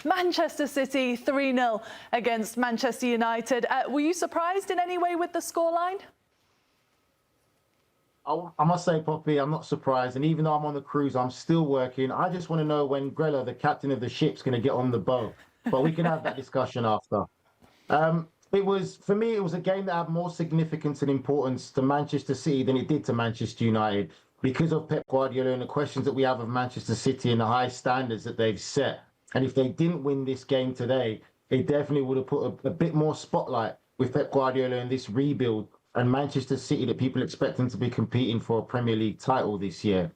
Manchester City 3-0 against Manchester United. Were you surprised in any way with the scoreline? I must say, Poppy, I'm not surprised. And even though I'm on the cruise, I'm still working. I just want to know when Grella, the captain of the ship, is going to get on the boat. But we can have that discussion after. For me, it was a game that had more significance and importance to Manchester City than it did to Manchester United because of Pep Guardiola and the questions that we have of Manchester City and the high standards that they've set. And if they didn't win this game today, it definitely would have put a bit more spotlight with Pep Guardiola and this rebuild and Manchester City that people expect them to be competing for a Premier League title this year.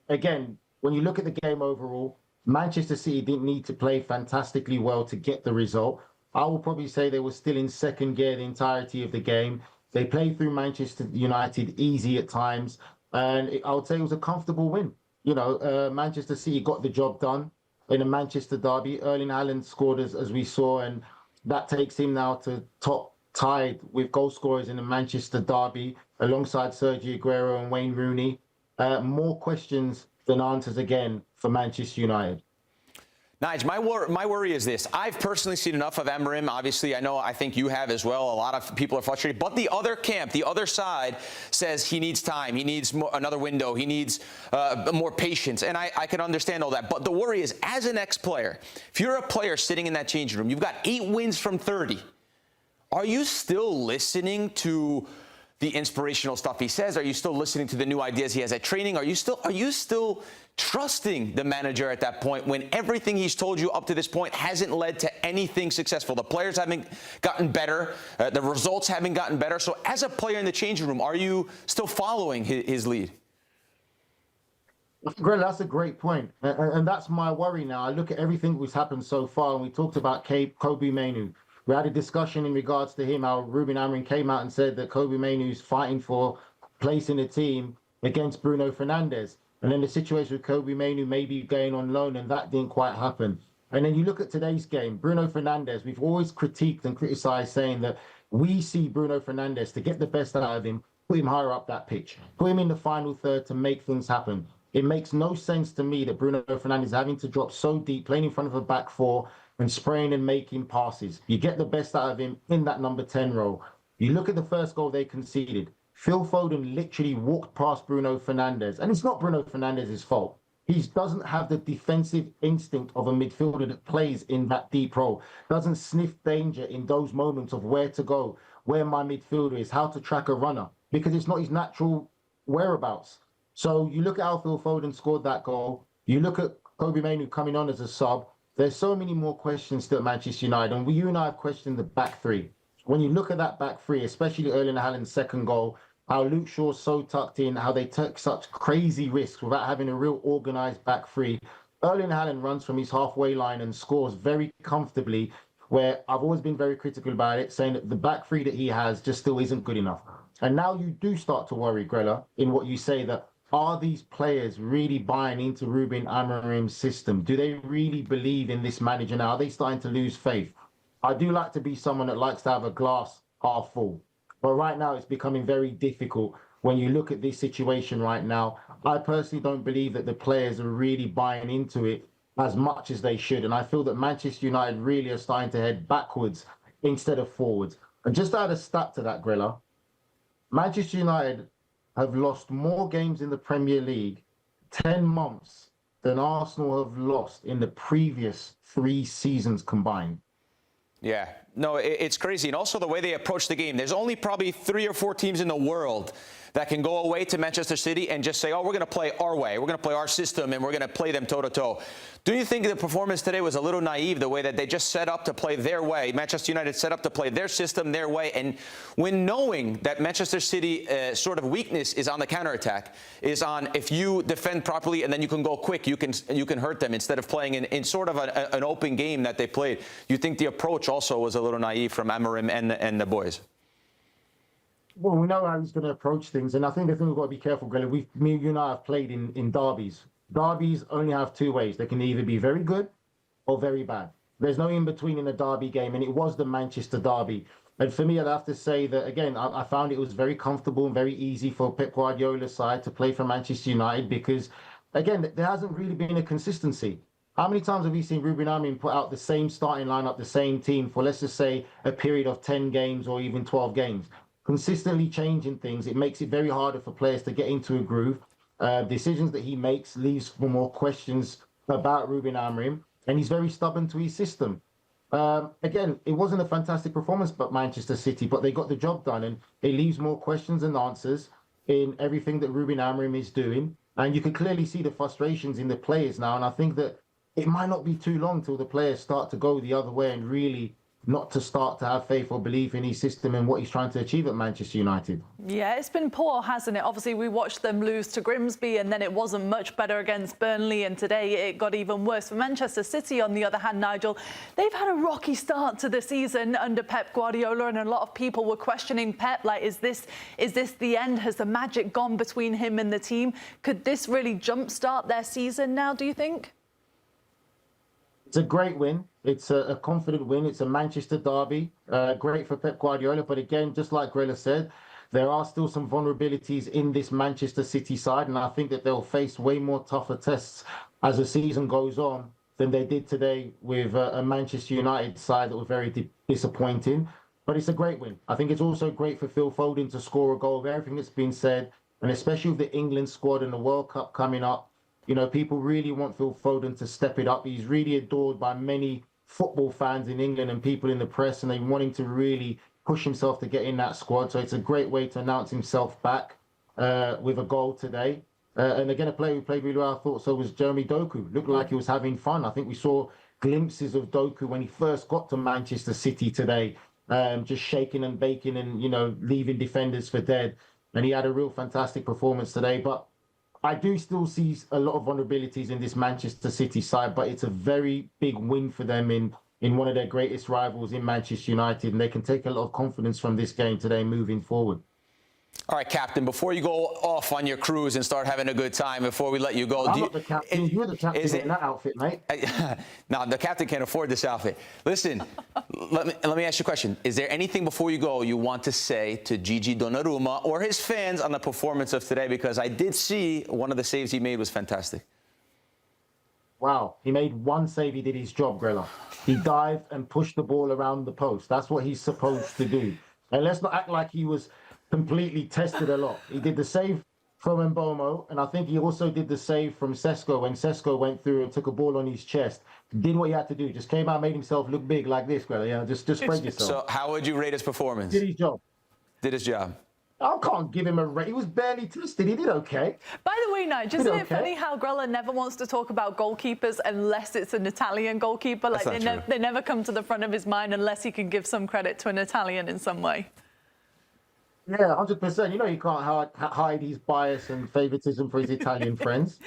Again, when you look at the game overall, Manchester City didn't need to play fantastically well to get the result. I will probably say they were still in second gear the entirety of the game. They played through Manchester United easy at times, and I would say it was a comfortable win. You know, Manchester City got the job done in a Manchester derby. Erling Haaland scored as we saw, and that takes him now to top tied with goal scorers in the Manchester derby alongside Sergio Aguero and Wayne Rooney. More questions than answers again for Manchester United. Nigel, my worry is this. I've personally seen enough of Amorim. Obviously, I think you have as well. A lot of people are frustrated. But the other camp, the other side, says he needs time. He needs another window. He needs more patience. And I can understand all that. But the worry is, as an ex-player, if you're a player sitting in that changing room, you've got 8 wins from 30. Are you still listening to the inspirational stuff he says? Are you still listening to the new ideas he has at training? Are you still trusting the manager at that point when everything he's told you up to this point hasn't led to anything successful? The players haven't gotten better. The results haven't gotten better. So as a player in the changing room, are you still following his lead? Grella, that's a great point. And that's my worry now. I look at everything that's happened so far, and we talked about Kobbie Mainoo. We had a discussion in regards to him, how Ruben Amorim came out and said that Kobbie Mainoo's fighting for place in the team against Bruno Fernandes. And then the situation with Kobbie Mainoo maybe going on loan, and that didn't quite happen. And then you look at today's game, Bruno Fernandes, we've always critiqued and criticised, saying that we see Bruno Fernandes, to get the best out of him, put him higher up that pitch, put him in the final third to make things happen. It makes no sense to me that Bruno Fernandes having to drop so deep, playing in front of a back four, and spraying and making passes. You get the best out of him in that number 10 role. You look at the first goal they conceded. Phil Foden literally walked past Bruno Fernandes. And it's not Bruno Fernandes' fault. He doesn't have the defensive instinct of a midfielder that plays in that deep role. Doesn't sniff danger in those moments of where to go, where my midfielder is, how to track a runner. Because it's not his natural whereabouts. So you look at how Phil Foden scored that goal. You look at Kobbie Mainoo coming on as a sub. There's so many more questions still at Manchester United. And you and I have questioned the back three. When you look at that back three, especially Erling Haaland's second goal, how Luke Shaw's so tucked in, how they took such crazy risks without having a real organised back three. Erling Haaland runs from his halfway line and scores very comfortably, where I've always been very critical about it, saying that the back three that he has just still isn't good enough. And now you do start to worry, Grella, in what you say, that are these players really buying into Ruben Amorim's system? Do they really believe in this manager now? Are they starting to lose faith? I do like to be someone that likes to have a glass half full. But right now, it's becoming very difficult when you look at this situation right now. I personally don't believe that the players are really buying into it as much as they should. And I feel that Manchester United really are starting to head backwards instead of forwards. And just to add a stat to that, Grella, Manchester United have lost more games in the Premier League 10 months than Arsenal have lost in the previous 3 seasons combined. Yeah, no, it's crazy. And also the way they approach the game. There's only probably 3 or 4 teams in the world that can go away to Manchester City and just say, oh, we're going to play our way. We're going to play our system, and we're going to play them toe-to-toe. Do you think the performance today was a little naive, the way that they just set up to play their way? Manchester United set up to play their system, their way. And when knowing that Manchester City sort of weakness is on the counterattack, is on if you defend properly and then you can go quick, you can hurt them instead of playing in sort of an open game that they played. You think the approach also was a little naive from Amorim and the boys? Well, we know how he's going to approach things, and I think the thing we've got to be careful, Grella, me and you and I have played in derbies. Derbies only have 2 ways. They can either be very good or very bad. There's no in-between in a derby game, and it was the Manchester derby. And for me, I'd have to say that, again, I found it was very comfortable and very easy for Pep Guardiola's side to play for Manchester United because, again, there hasn't really been a consistency. How many times have we seen Ruben Amorim put out the same starting lineup, the same team for, let's just say, a period of 10 games or even 12 games? Consistently changing things, it makes it very harder for players to get into a groove. Decisions that he makes leaves for more questions about Ruben Amorim, and he's very stubborn to his system. Again, it wasn't a fantastic performance by Manchester City, but they got the job done, and it leaves more questions than answers in everything that Ruben Amorim is doing. And you can clearly see the frustrations in the players now, and I think that it might not be too long till the players start to go the other way and really not to start to have faith or belief in his system and what he's trying to achieve at Manchester United. Yeah, it's been poor, hasn't it? Obviously, we watched them lose to Grimsby, and then it wasn't much better against Burnley, and today it got even worse. For Manchester City, on the other hand, Nigel, they've had a rocky start to the season under Pep Guardiola, and a lot of people were questioning Pep, like, is this the end? Has the magic gone between him and the team? Could this really jumpstart their season now, do you think? It's a great win. It's a confident win. It's a Manchester derby. Great for Pep Guardiola. But again, just like Grella said, there are still some vulnerabilities in this Manchester City side. And I think that they'll face way more tougher tests as the season goes on than they did today with a Manchester United side that were very disappointing. But it's a great win. I think it's also great for Phil Foden to score a goal. Everything that's been said, and especially with the England squad and the World Cup coming up, you know, people really want Phil Foden to step it up. He's really adored by many football fans in England and people in the press, and they want him to really push himself to get in that squad. So it's a great way to announce himself back with a goal today. And again, a player who played really well, I thought so, was Jeremy Doku. Looked like he was having fun. I think we saw glimpses of Doku when he first got to Manchester City today, just shaking and baking and, you know, leaving defenders for dead. And he had a real fantastic performance today. But I do still see a lot of vulnerabilities in this Manchester City side, but it's a very big win for them in one of their greatest rivals in Manchester United, and they can take a lot of confidence from this game today moving forward. All right, Captain, before you go off on your cruise and start having a good time, before we let you go... I'm not the captain. You're the captain in that outfit, mate. No, the captain can't afford this outfit. Listen, let me ask you a question. Is there anything before you go you want to say to Gigi Donnarumma or his fans on the performance of today? Because I did see one of the saves he made was fantastic. Wow. He made one save. He did his job, Grella. He dived and pushed the ball around the post. That's what he's supposed to do. And let's not act like he was completely tested a lot. He did the save from Mbomo, and I think he also did the save from Sesko when Sesko went through and took a ball on his chest. Did what he had to do. Just came out, made himself look big like this, Grella. Yeah, just spread yourself. So how would you rate his performance? Did his job. Did his job. I can't give him a rate. He was barely tested. He did okay. By the way, Nigel, isn't it funny how Grella never wants to talk about goalkeepers unless it's an Italian goalkeeper? Like they never come to the front of his mind unless he can give some credit to an Italian in some way. Yeah, 100%. You know, he can't hide his bias and favoritism for his Italian friends.